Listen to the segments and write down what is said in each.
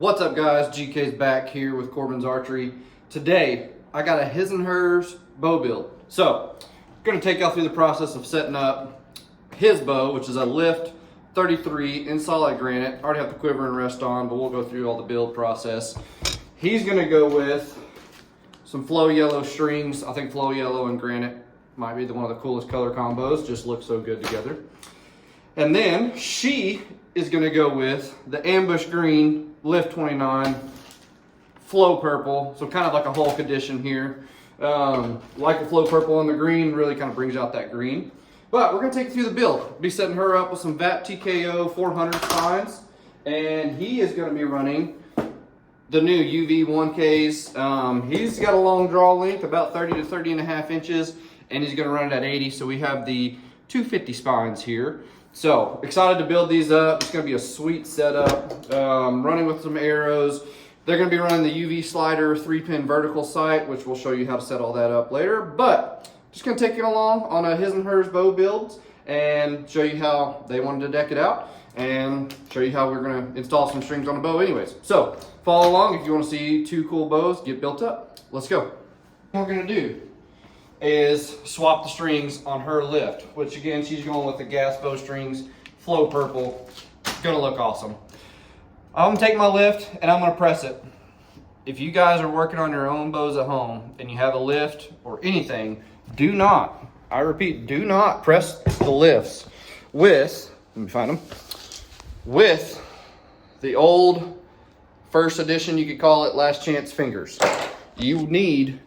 What's up guys, GK's back here with Corbin's Archery. Today, I got a his and hers bow build. So, I'm gonna take y'all through the process of setting up his bow, which is a Lift 33 in solid granite. I already have the quiver and rest on, but we'll go through all the build process. He's gonna go with some flow yellow strings. I think flow yellow and granite might be one of the coolest color combos, just look so good together. And then she is gonna go with the ambush green Lift 29 flow purple, so kind of like a Hulk edition here. Like the flow purple and the green really kind of brings out that green. But we're gonna take you through the build. Be setting her up with some VAT TKO 400 spines, and he is gonna be running the new UV 1Ks. He's got a long draw length, about 30 to 30 and a half inches, and he's gonna run it at 80, so we have the 250 spines here. So, excited to build these up. It's gonna be a sweet setup. Running with some arrows. They're gonna be running the UV slider 3-pin vertical sight, which we'll show you how to set all that up later. But, just gonna take you along on a his and hers bow builds and show you how they wanted to deck it out and show you how we're gonna install some strings on a bow anyways. So, follow along if you wanna see two cool bows get built up. Let's go. What we're gonna do is swap the strings on her Lift, which again, she's going with the gas bow strings, flow purple. Gonna look awesome. I'm gonna take my Lift and I'm gonna press it. If you guys are working on your own bows at home and you have a Lift or anything, do not, I repeat, do not press the lifts with, let me find them, with the old first edition, you could call it last chance fingers. You need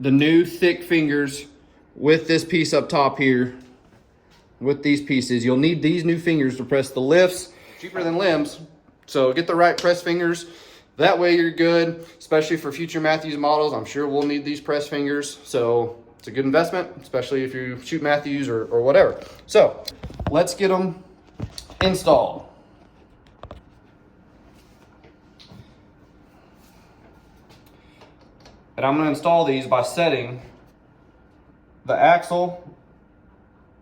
the new thick fingers with this piece up top here. With these pieces, you'll need these new fingers to press the lifts. Cheaper than limbs, so get the right press fingers. That way you're good, especially for future Mathews models. I'm sure we'll need these press fingers, so it's a good investment, especially if you shoot Mathews or whatever. So let's get them installed. And I'm gonna install these by setting the axle,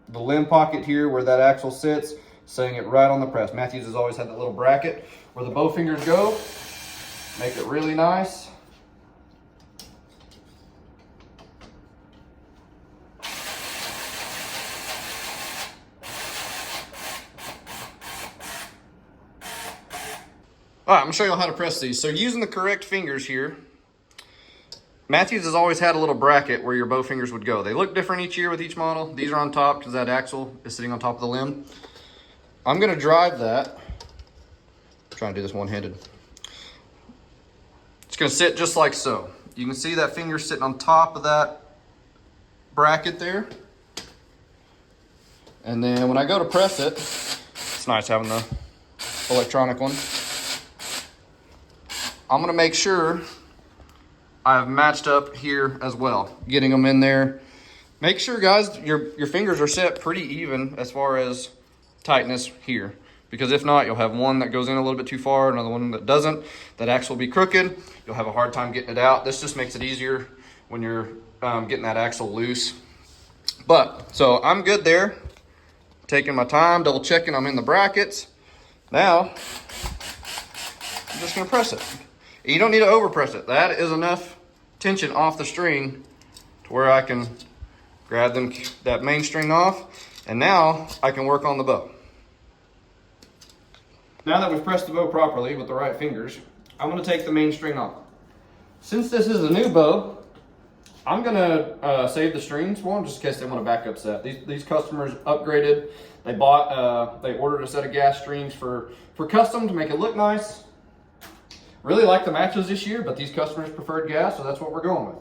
the limb pocket here where that axle sits, setting it right on the press. Mathews has always had that little bracket where the bow fingers go. Make it really nice. All right, I'm gonna show you how to press these. So using the correct fingers here, Mathews has always had a little bracket where your bow fingers would go. They look different each year with each model. These are on top because that axle is sitting on top of the limb. I'm gonna drive that. I'm trying to do this one-handed. It's gonna sit just like so. You can see that finger sitting on top of that bracket there. And then when I go to press it, it's nice having the electronic one. I'm gonna make sure I've matched up here as well, getting them in there. Make sure, guys, your fingers are set pretty even as far as tightness here, because if not, you'll have one that goes in a little bit too far, another one that doesn't. That axle will be crooked. You'll have a hard time getting it out. This just makes it easier when you're getting that axle loose. But, so I'm good there. Taking my time, double checking I'm in the brackets. Now, I'm just gonna press it. You don't need to over press it. That is enough tension off the string to where I can grab that main string off, and now I can work on the bow. Now that we've pressed the bow properly with the right fingers, I'm gonna take the main string off. Since this is a new bow, I'm gonna save the strings for them just in case they want a backup set. These customers upgraded. They ordered a set of gas strings for custom to make it look nice. Really like the matches this year, but these customers preferred gas, so that's what we're going with.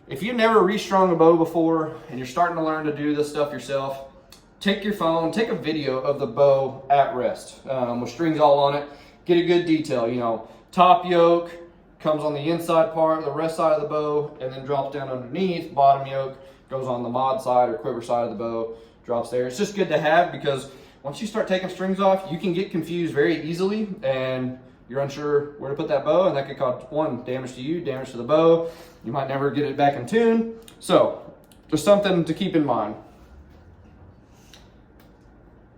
If you've never restrung a bow before and you're starting to learn to do this stuff yourself, take your phone, take a video of the bow at rest with strings all on it. Get a good detail, you know, top yoke comes on the inside part, the rest side of the bow, and then drops down underneath. Bottom yoke goes on the mod side or quiver side of the bow, drops there. It's just good to have because once you start taking strings off, you can get confused very easily and you're unsure where to put that bow, and that could cause one, damage to you, damage to the bow. You might never get it back in tune. So just something to keep in mind.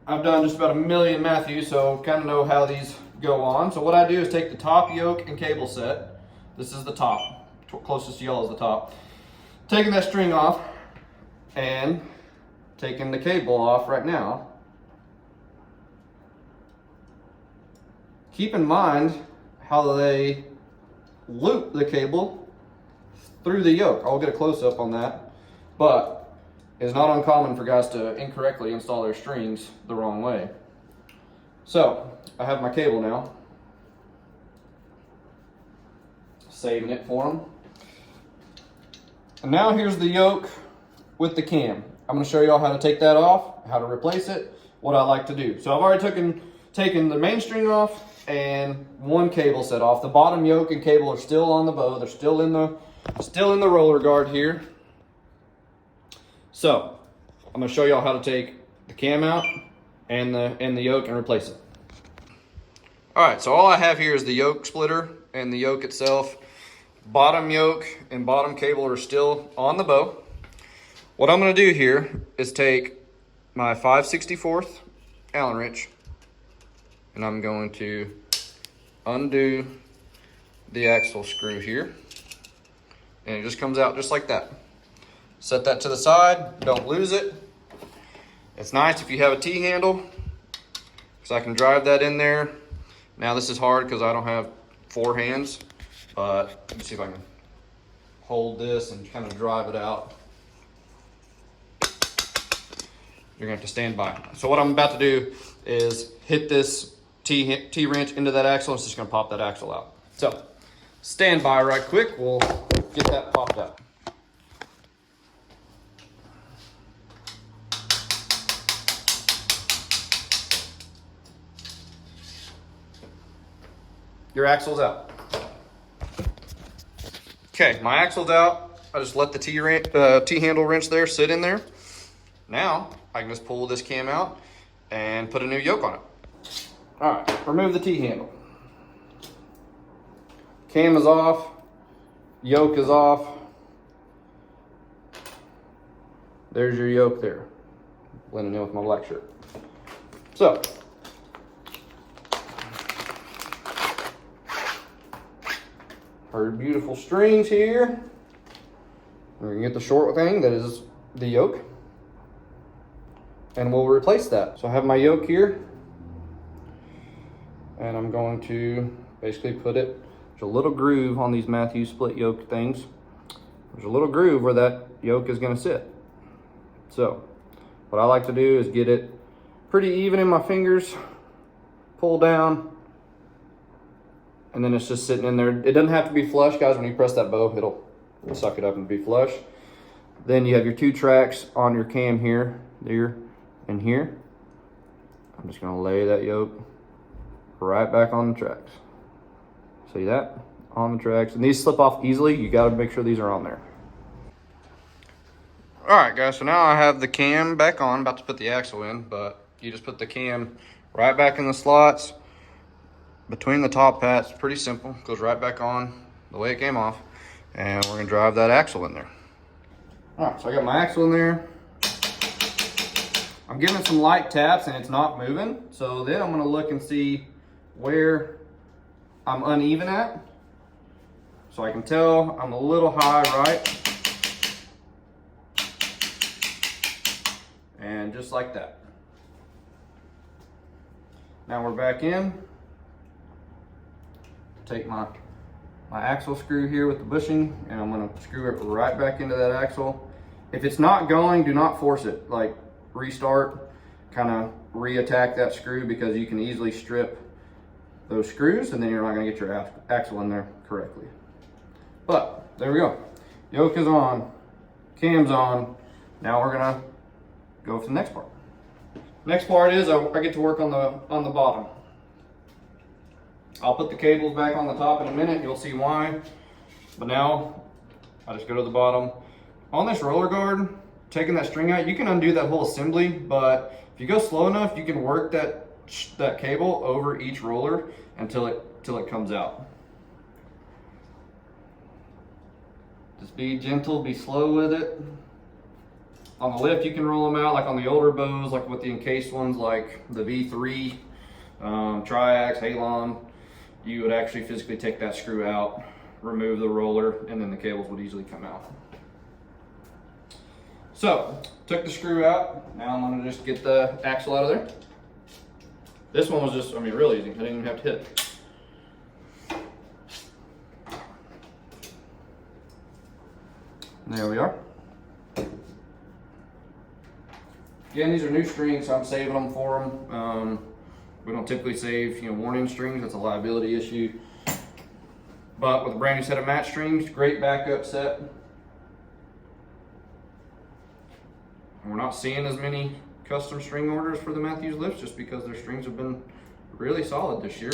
I've done just about a million Mathews, so kind of know how these go on. So what I do is take the top yoke and cable set. This is the top, closest to yellow is the top. Taking that string off and taking the cable off right now. Keep in mind how they loop the cable through the yoke. I'll get a close-up on that, but it's not uncommon for guys to incorrectly install their strings the wrong way. So I have my cable now, saving it for them. And now here's the yoke with the cam. I'm going to show you all how to take that off, how to replace it, what I like to do. So I've already taken the main string off and one cable set off. The bottom yoke and cable are still on the bow. They're still in the roller guard here. So I'm going to show y'all how to take the cam out and the yoke and replace it. All right, so all I have here is the yoke splitter and the yoke itself. Bottom yoke and bottom cable are still on the bow. What I'm going to do here is take my 5/64 Allen wrench and I'm going to undo the axle screw here, and it just comes out just like that. Set that to the side, don't lose it. It's nice if you have a T-handle, because I can drive that in there. Now this is hard because I don't have 4 hands, but let me see if I can hold this and kind of drive it out. You're gonna have to stand by. So what I'm about to do is hit this T-wrench into that axle. It's just gonna pop that axle out. So stand by right quick. We'll get that popped out. Your axle's out. Okay, my axle's out. I just let the T-handle wrench there sit in there. Now I can just pull this cam out and put a new yoke on it. All right, remove the T-handle. Cam is off, yoke is off. There's your yoke there. Blending in with my black shirt. So, our beautiful strings here. We're gonna get the short thing that is the yoke, and we'll replace that. So I have my yoke here, and I'm going to basically put it, there's a little groove on these Mathews split yoke things. There's a little groove where that yoke is gonna sit. So what I like to do is get it pretty even in my fingers, pull down, and then it's just sitting in there. It doesn't have to be flush, guys. When you press that bow, it'll suck it up and be flush. Then you have your 2 tracks on your cam here, there, and here. I'm just gonna lay that yoke right back on the tracks. See that? On the tracks. And these slip off easily. You gotta make sure these are on there. All right, guys, so now I have the cam back on. I'm about to put the axle in, but you just put the cam right back in the slots between the top pats. Pretty simple. Goes right back on the way it came off. And we're gonna drive that axle in there. All right, so I got my axle in there. I'm giving it some light taps and it's not moving. So then I'm gonna look and see where I'm uneven at. So I can tell I'm a little high, right? And just like that. Now we're back in. Take my axle screw here with the bushing, and I'm gonna screw it right back into that axle. If it's not going, do not force it. Like, restart, kind of reattack that screw, because you can easily strip those screws and then you're not gonna get your axle in there correctly. But there we go. Yoke is on, cam's on. Now we're gonna go for the next part. Next part is I get to work on the bottom. I'll put the cables back on the top in a minute. You'll see why. But now I just go to the bottom. On this roller guard, taking that string out, you can undo that whole assembly, but if you go slow enough, you can work that cable over each roller until it comes out. Just be gentle, be slow with it. On the lift, you can roll them out like on the older bows, like with the encased ones, like the V3. triax, halon, you would actually physically take that screw out, remove the roller, and then the cables would easily come out. So, took the screw out. Now I'm gonna just get the axle out of there. This one was just, I mean, really easy. I didn't even have to hit. There we are. Again, these are new strings, so I'm saving them for them. We don't typically save, worn-in strings. That's a liability issue. But with a brand new set of match strings, great backup set. And we're not seeing as many custom string orders for the Mathews Lifts just because their strings have been really solid this year.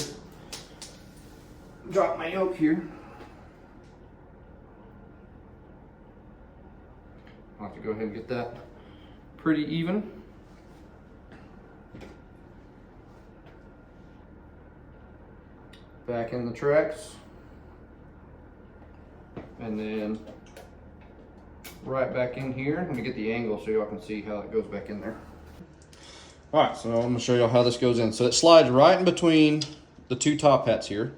Drop my yoke here. I'll have to go ahead and get that pretty even. Back in the tracks. And then right back in here. Let me get the angle so y'all can see how it goes back in there. All right, so I'm gonna show y'all how this goes in. So it slides right in between the two top hats here.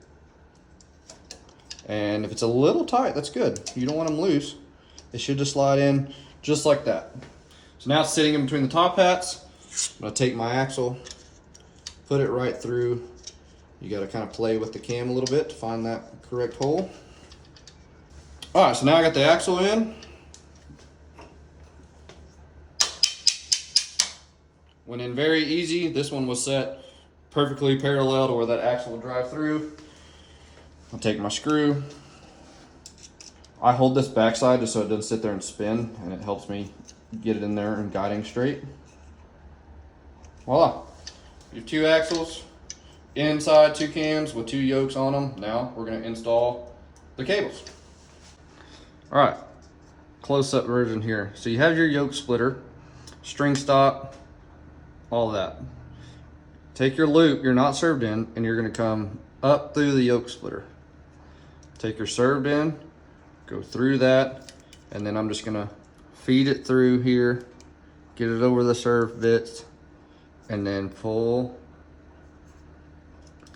And if it's a little tight, that's good. You don't want them loose. It should just slide in just like that. So now it's sitting in between the top hats. I'm gonna take my axle, put it right through. You gotta kind of play with the cam a little bit to find that correct hole. All right, so now I got the axle in. Went in very easy. This one was set perfectly parallel to where that axle will drive through. I'll take my screw. I hold this backside just so it doesn't sit there and spin, and it helps me get it in there and guiding straight. Voila. You have two axles, inside two cams with two yokes on them. Now we're gonna install the cables. All right, close-up version here. So you have your yoke splitter, string stop, all that. Take your loop, you're not served in, and you're gonna come up through the yoke splitter. Take your served in, go through that, and then I'm just gonna feed it through here, get it over the served bits, and then pull.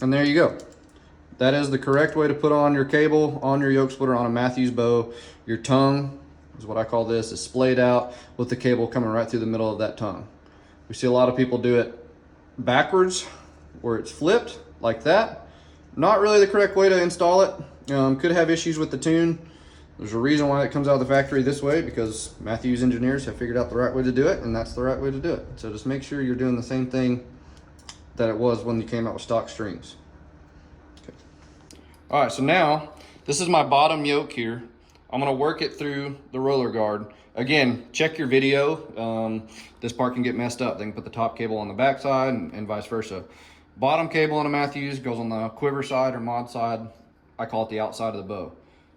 And there you go. That is the correct way to put on your cable on your yoke splitter on a Mathews bow. Your tongue is what I call this, is splayed out with the cable coming right through the middle of that tongue. We see a lot of people do it backwards, where it's flipped like that. Not really the correct way to install it. Could have issues with the tune. There's a reason why it comes out of the factory this way, because Mathews engineers have figured out the right way to do it, and that's the right way to do it. So just make sure you're doing the same thing that it was when you came out with stock strings. Okay. All right, so now this is my bottom yoke here. I'm gonna work it through the roller guard. Again, check your video. This part can get messed up. They can put the top cable on the back side and vice versa. Bottom cable on a Mathews goes on the quiver side or mod side. I call it the outside of the bow.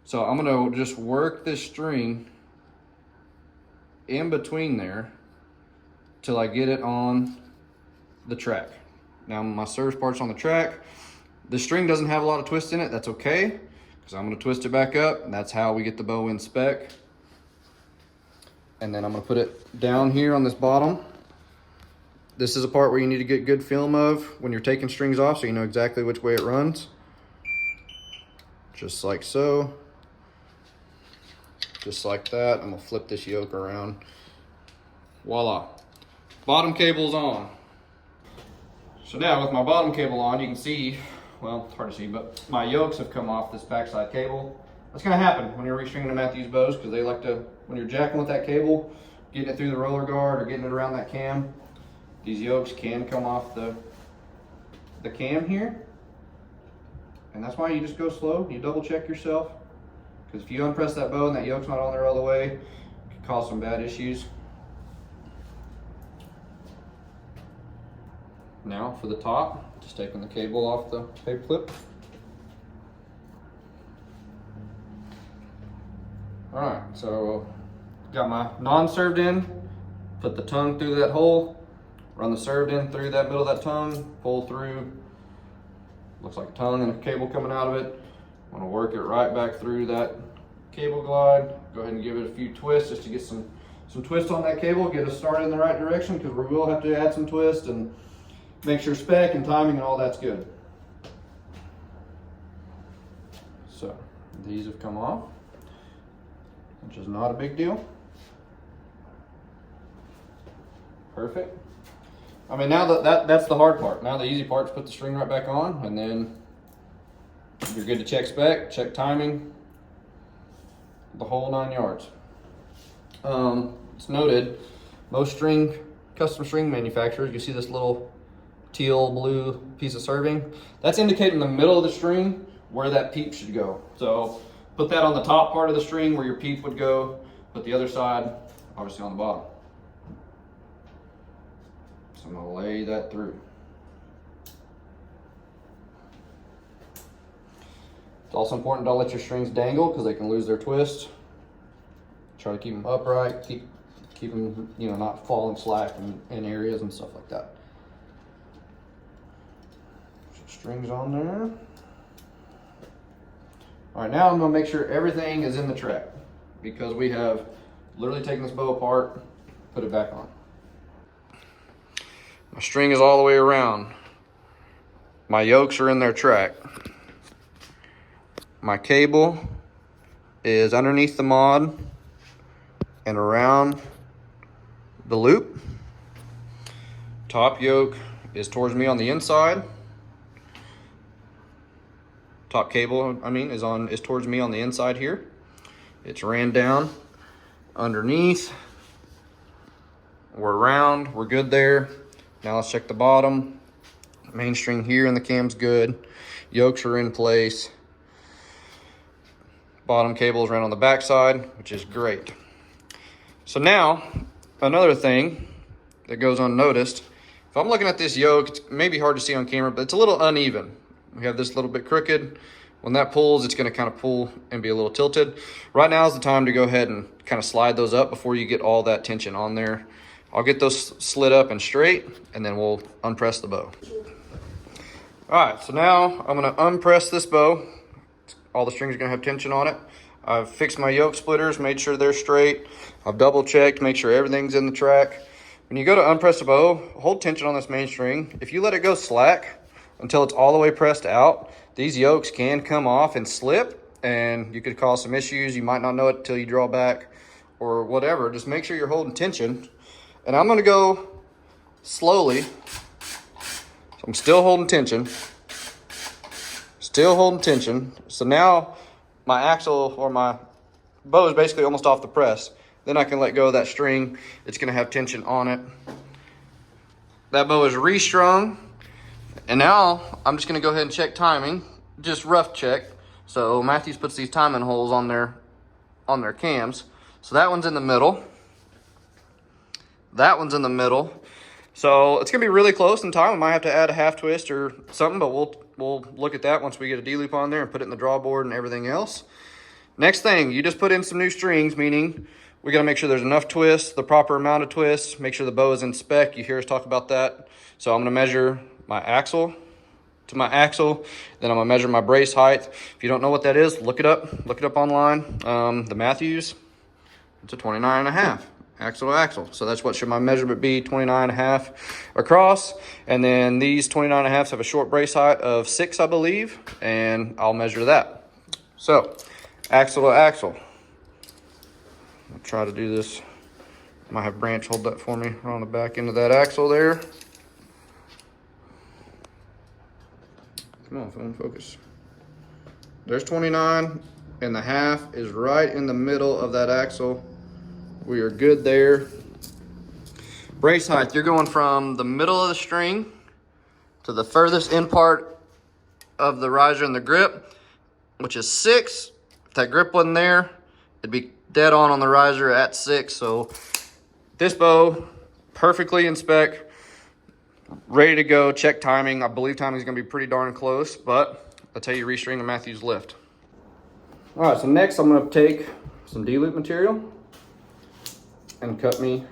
So I'm gonna just work this string in between there till I get it on the track. Now my service part's on the track. The string doesn't have a lot of twist in it. That's okay, because I'm gonna twist it back up, and that's how we get the bow in spec. And then I'm gonna put it down here on this bottom. This is a part where you need to get good film of when you're taking strings off, so you know exactly which way it runs. Just like so. Just like that. I'm gonna flip this yoke around. Voila. Bottom cable's on. So now with my bottom cable on, you can see, well, it's hard to see, but my yokes have come off this backside cable. That's gonna happen when you're restringing the Mathews bows, because they like to, when you're jacking with that cable, getting it through the roller guard or getting it around that cam, these yokes can come off the cam here. And that's why you just go slow. You double check yourself, because if you unpress that bow and that yoke's not on there all the way, it can cause some bad issues. Now for the top, just taking the cable off the paper clip. All right, so got my non-served in, put the tongue through that hole, run the served in through that middle of that tongue, pull through. Looks like a tongue and a cable coming out of it. I'm gonna work it right back through that cable glide. Go ahead and give it a few twists just to get some twist on that cable, get us started in the right direction, because we will have to add some twist and Make sure spec and timing and all that's good. So these have come off, which is not a big deal. Perfect. I mean, now that's the hard part. Now the easy part is put the string right back on, and then you're good to check spec, check timing, the whole 9 yards. It's noted, most custom string manufacturers, you see this little teal blue piece of serving. That's indicating the middle of the string where that peep should go. So put that on the top part of the string where your peep would go, put the other side obviously on the bottom. So I'm gonna lay that through. It's also important to don't let your strings dangle because they can lose their twist. Try to keep them upright, keep them, you know, not falling slack in areas and stuff like that. So strings on there. All right, now I'm gonna make sure everything is in the track because we have literally taken this bow apart, put it back on. My string is all the way around. My yokes are in their track. My cable is underneath the mod and around the loop. Top yoke is towards me on the inside. Top cable, is towards me on the inside here. It's ran down underneath. We're round, we're good there. Now let's check the bottom. Main string here and the cam's good. Yokes are in place. Bottom cable is ran on the back side, which is great. So now, another thing that goes unnoticed, if I'm looking at this yoke, it's maybe hard to see on camera, but it's a little uneven. We have this little bit crooked. When that pulls, it's gonna kind of pull and be a little tilted. Right now is the time to go ahead and kind of slide those up before you get all that tension on there. I'll get those slid up and straight, and then we'll unpress the bow. All right, so now I'm gonna unpress this bow. All the strings are gonna have tension on it. I've fixed my yoke splitters, made sure they're straight. I've double checked, make sure everything's in the track. When you go to unpress the bow, hold tension on this main string. If you let it go slack until it's all the way pressed out, these yokes can come off and slip, and you could cause some issues. You might not know it until you draw back or whatever. Just make sure you're holding tension. And I'm gonna go slowly. So I'm still holding tension. Still holding tension. So now my axle or my bow is basically almost off the press. Then I can let go of that string. It's gonna have tension on it. That bow is restrung. And now I'm just gonna go ahead and check timing. Just rough check. So Mathews puts these timing holes on their cams. So that one's in the middle. That one's in the middle. So it's gonna be really close in time. We might have to add a half twist or something, but we'll look at that once we get a D-loop on there and put it in the drawboard and everything else. Next thing, you just put in some new strings, meaning we gotta make sure there's enough twists, the proper amount of twists, make sure the bow is in spec. You hear us talk about that. So I'm gonna measure my axle to my axle, then I'm gonna measure my brace height. If you don't know what that is, look it up online. The Mathews, it's a 29.5. Axle to axle. So that's what should my measurement be, 29.5 across. And then these 29.5s have a short brace height of 6, I believe, and I'll measure that. So axle to axle. I'll try to do this. Might have Branch hold that for me on the back end of that axle there. Come on, phone, focus. There's 29.5 is right in the middle of that axle. We are good there. Brace height, you're going from the middle of the string to the furthest end part of the riser and the grip, which is 6. If that grip wasn't there, it'd be dead on the riser at 6. So this bow, perfectly in spec, ready to go, check timing. I believe timing is gonna be pretty darn close, but that's how you restring a Mathews Lift. All right, so next I'm gonna take some D-loop material and cut me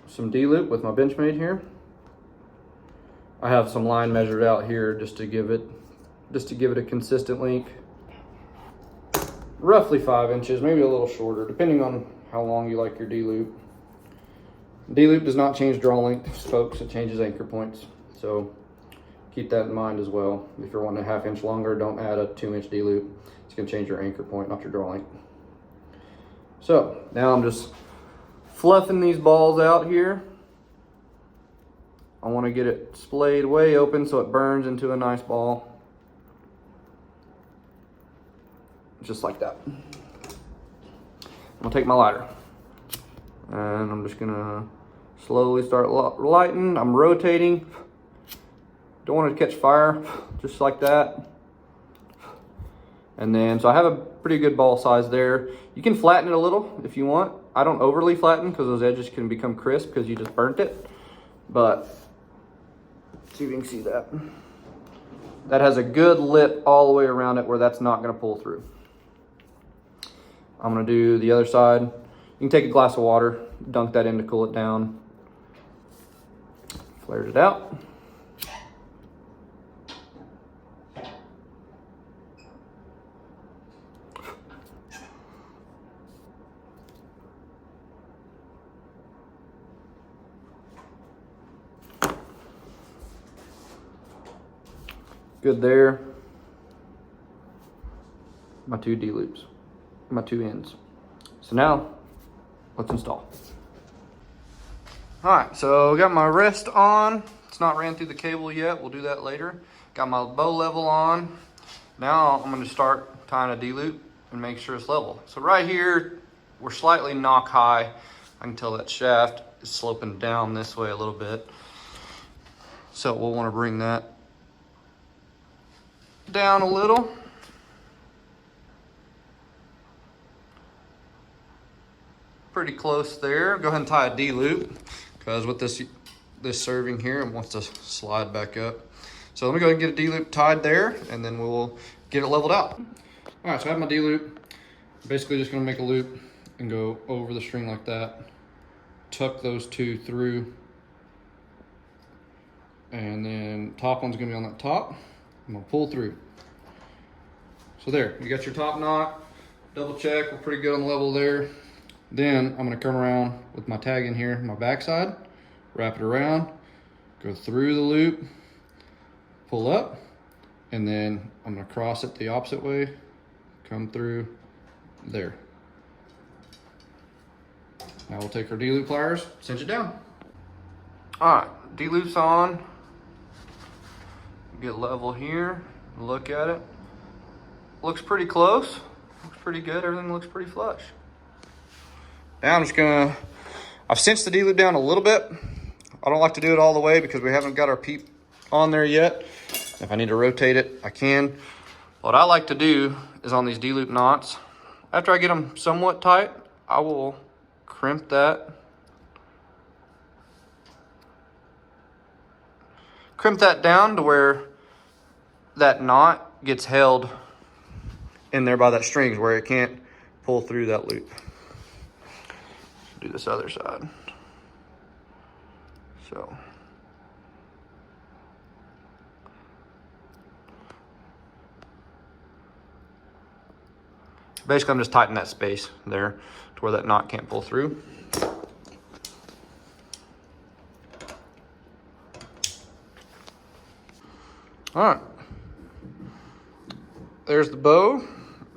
some D-loop with my Benchmade here. I have some line measured out here just to give it a consistent length. Roughly 5 inches, maybe a little shorter, depending on how long you like your D-loop. D-loop does not change draw length, folks. It changes anchor points. So keep that in mind as well. If you're wanting a 1/2 inch longer, don't add a 2-inch D-loop. It's gonna change your anchor point, not your draw length. So now I'm just fluffing these balls out here. I want to get it splayed way open so it burns into a nice ball. Just like that. I'm gonna take my lighter and I'm just gonna slowly start lighting. I'm rotating. Don't want it to catch fire, just like that. And then, so I have a pretty good ball size there. You can flatten it a little if you want. I don't overly flatten because those edges can become crisp because you just burnt it. But see if you can see that. That has a good lip all the way around it where that's not gonna pull through. I'm gonna do the other side. You can take a glass of water, dunk that in to cool it down. Flared it out. Good there. My 2 D-loops, my 2 ends. So now, let's install. All right, so got my rest on. It's not ran through the cable yet. We'll do that later. Got my bow level on. Now I'm gonna start tying a D-loop and make sure it's level. So right here, we're slightly knock high. I can tell that shaft is sloping down this way a little bit. So we'll wanna bring that down a little. Pretty close there. Go ahead and tie a D-loop because with this serving here, it wants to slide back up. So let me go ahead and get a D-loop tied there and then we'll get it leveled out. All right, so I have my D-loop. Basically just gonna make a loop and go over the string like that. Tuck those 2 through. And then top one's gonna be on that top. I'm gonna pull through. So there, you got your top knot. Double check, we're pretty good on the level there. Then I'm gonna come around with my tag in here, my backside, wrap it around, go through the loop, pull up, and then I'm gonna cross it the opposite way, come through there. Now we'll take our D-loop pliers, cinch it down. All right, D-loop's on. Get level here, look at it. Looks pretty close, looks pretty good, everything looks pretty flush. Now I'm just gonna, I've cinched the D-loop down a little bit. I don't like to do it all the way because we haven't got our peep on there yet. If I need to rotate it, I can. What I like to do is on these D-loop knots, after I get them somewhat tight, I will crimp that. Crimp that down to where that knot gets held in there by that string where it can't pull through that loop. Do this other side. So. Basically, I'm just tightening that space there to where that knot can't pull through. All right. There's the bow,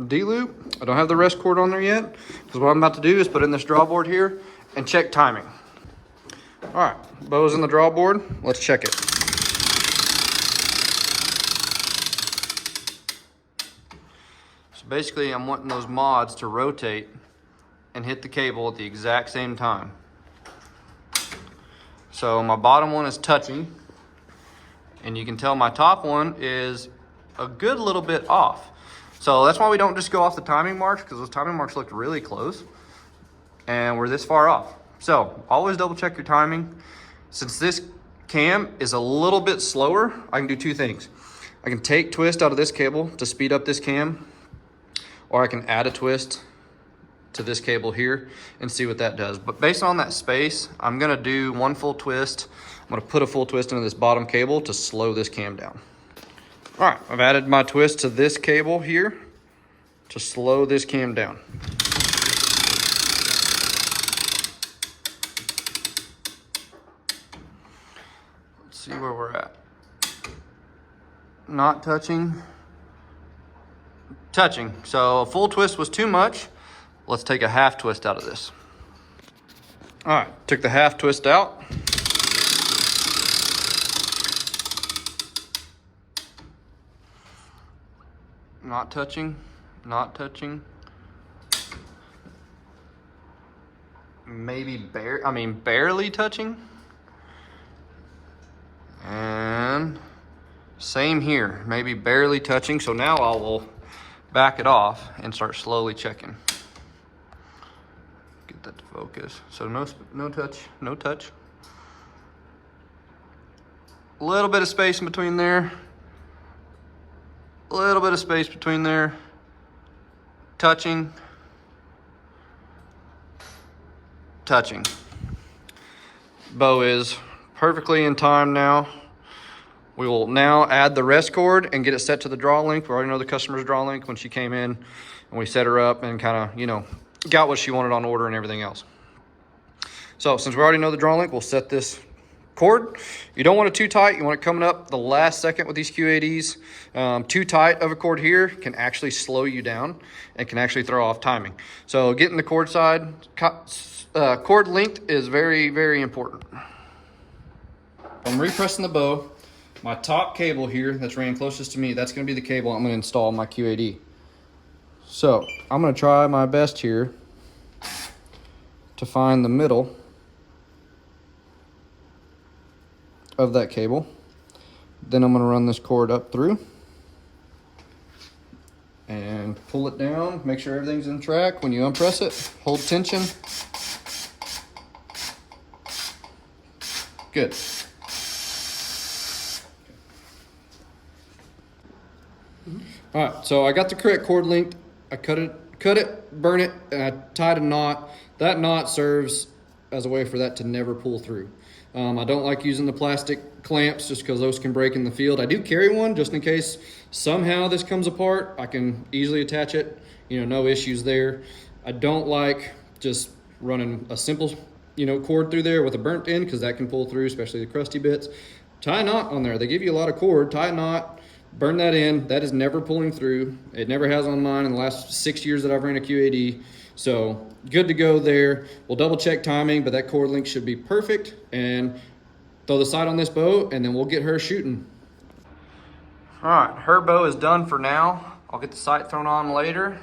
D-loop. I don't have the rest cord on there yet because what I'm about to do is put in this drawboard here and check timing. All right, bow's in the drawboard. Let's check it. So basically, I'm wanting those mods to rotate and hit the cable at the exact same time. So my bottom one is touching, and you can tell my top one is a good little bit off. So that's why we don't just go off the timing marks, because those timing marks looked really close and we're this far off. So always double check your timing. Since this cam is a little bit slower, I can do 2 things. I can take twist out of this cable to speed up this cam, or I can add a twist to this cable here and see what that does. But based on that space, I'm gonna do 1 full twist. I'm gonna put a full twist into this bottom cable to slow this cam down. All right, I've added my twist to this cable here to slow this cam down. see where we're at. Not touching. Touching. So a full twist was too much. Let's take a half twist out of this. All right, took the half twist out. Not touching, not touching. Maybe barely touching. And same here, maybe barely touching. So now I will back it off and start slowly checking. Get that to focus. So no touch, no touch. A little bit of space in between there. A little bit of space between there. Touching. Touching. Bow is perfectly in time now. We will now add the rest cord and get it set to the draw length. We already know the customer's draw length when she came in, and we set her up and kind of, you know, got what she wanted on order and everything else. So since we already know the draw length, we'll set this cord. You don't want it too tight. You want it coming up the last second with these Q80s. Too tight of a cord here can actually slow you down and can actually throw off timing. So getting the cord side, cord length is very, very important. I'm repressing the bow. My top cable here that's ran closest to me, that's going to be the cable I'm going to install on my Q80. So I'm going to try my best here to find the middle of that cable. Then I'm going to run this cord up through and pull it down, make sure everything's in track. When you unpress it, hold tension. Good. All right, so I got the correct cord length. I cut it, burn it, and I tied a knot. That knot serves as a way for that to never pull through. I don't like using the plastic clamps just because those can break in the field. I do carry one just in case somehow this comes apart. I can easily attach it, you know, no issues there. I don't like just running a simple, you know, cord through there with a burnt end because that can pull through, especially the crusty bits. Tie a knot on there. They give you a lot of cord. Tie a knot. Burn that in. That is never pulling through. It never has on mine in the last 6 years that I've ran a Q80. So good to go there. We'll double check timing, but that cord length should be perfect. And throw the sight on this bow, and then we'll get her shooting. All right, her bow is done for now. I'll get the sight thrown on later.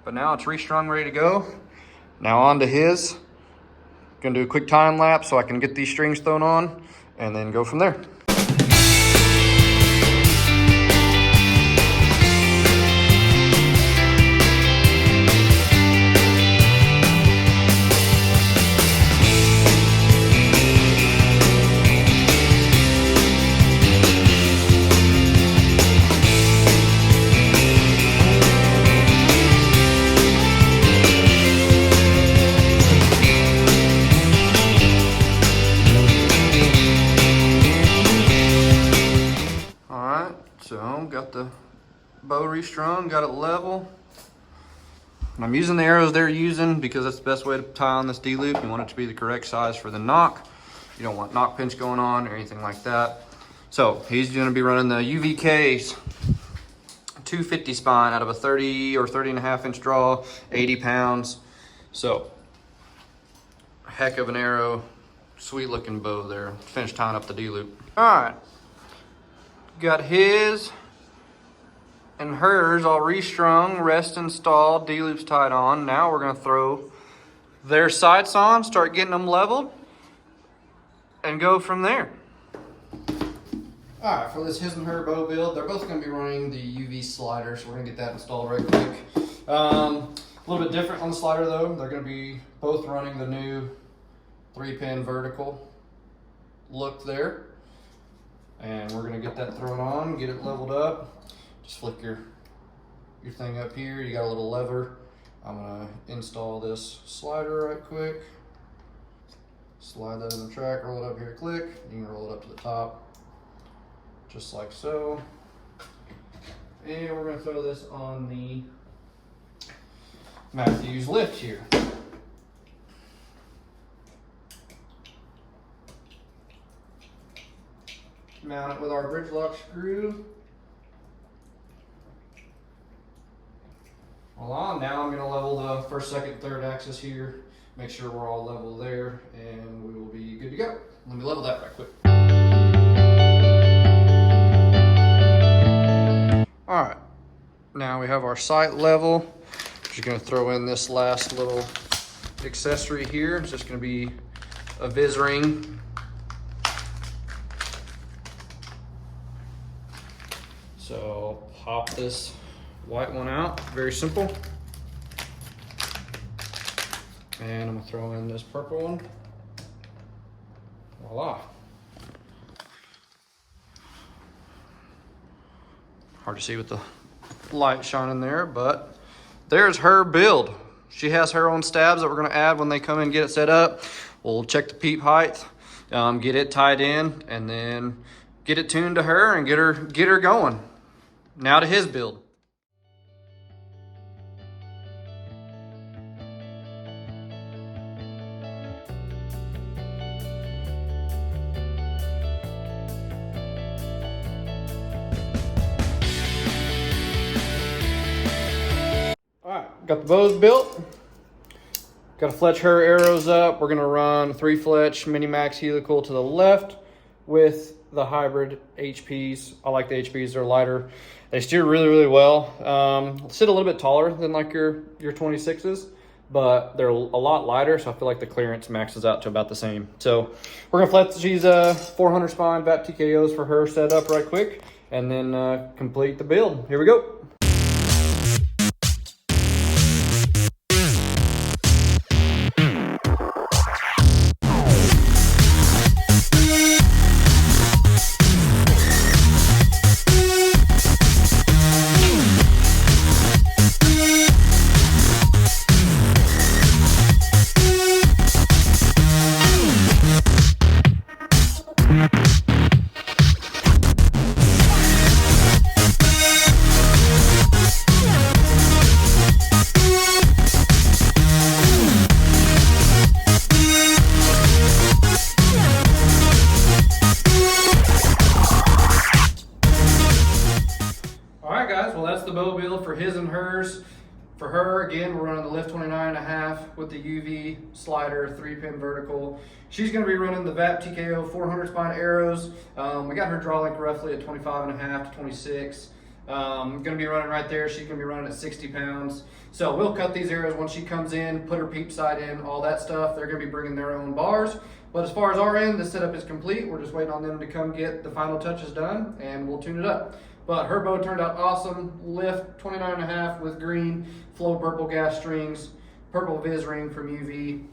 But now it's restrung, ready to go. Now on to his. Gonna do a quick time lapse so I can get these strings thrown on and then go from there. Got the bow restrung, got it level. And I'm using the arrows they're using because that's the best way to tie on this D-loop. You want it to be the correct size for the knock. You don't want knock pinch going on or anything like that. So he's going to be running the UVK's 250 spine out of a 30 or 30 and a half inch draw, 80 pounds. So heck of an arrow, sweet looking bow there. Finished tying up the D-loop. All right, got his and hers all restrung, rest installed, D-loops tied on. Now we're gonna throw their sights on, start getting them leveled, and go from there. All right, for this his and her bow build, they're both gonna be running the UV slider, so we're gonna get that installed right quick. A little bit different on the slider though. They're gonna be both running the new 3-pin vertical look there. And we're gonna get that thrown on, get it leveled up. Just flick your thing up here. You got a little lever. I'm gonna install this slider right quick. Slide that in the track, roll it up here, click. You can roll it up to the top, just like so. And we're gonna throw this on the Mathews Lift here. mount it with our bridge lock screw. Voila, now I'm going to level the first, second, third axis here. Make sure we're all level there, and we will be good to go. Let me level that right quick. All right, now we have our sight level. Just going to throw in this last little accessory here. It's just going to be a vis ring. So pop this white one out, very simple. And I'm gonna throw in this purple one. Voila. Hard to see with the light shining there, but there's her build. She has her own stabs that we're gonna add when they come in and get it set up. We'll check the peep height, get it tied in, and then get it tuned to her and get her going. Now to his build. Alright, got the bows built. Got to fletch her arrows up. We're going to run 3 fletch mini max helical to the left with the hybrid HPs. I like the HPs, they're lighter. They steer really, really well. Sit a little bit taller than like your 26s, but they're a lot lighter, so I feel like the clearance maxes out to about the same. So we're going to fletch these 400 spine VAP TKOs for her set up right quick, and then complete the build. Here we go. Well, that's the bow build for his and hers. For her, again, we're running the Lift 29.5 with the UV slider, 3-pin vertical. She's going to be running the VAP TKO 400 spine arrows. We got her draw length roughly at 25.5 to 26. Going to be running right there. She's going to be running at 60 pounds. So we'll cut these arrows once she comes in, put her peep sight in, all that stuff. They're going to be bringing their own bars. But as far as our end, the setup is complete. We're just waiting on them to come get the final touches done, and we'll tune it up. But her bow turned out awesome. Lift 29.5 with green, flow purple gas strings, purple vis ring from UV.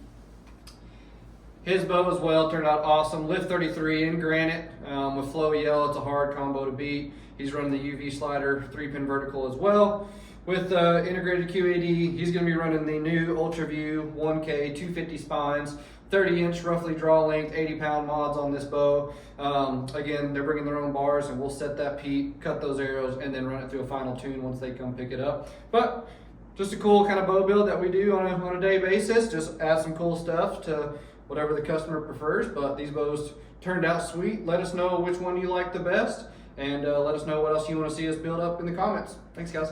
His bow as well turned out awesome. Lift 33 in granite with flow yellow. It's a hard combo to beat. He's running the UV slider, 3-pin vertical as well. With integrated QAD, he's going to be running the new UltraView 1K 250 spines, 30-inch roughly draw length, 80-pound mods on this bow. Again, they're bringing their own bars, and we'll set that peep, cut those arrows, and then run it through a final tune once they come pick it up. But just a cool kind of bow build that we do on a day basis. Just add some cool stuff to whatever the customer prefers. But these bows turned out sweet. Let us know which one you like the best, and let us know what else you want to see us build up in the comments. Thanks, guys.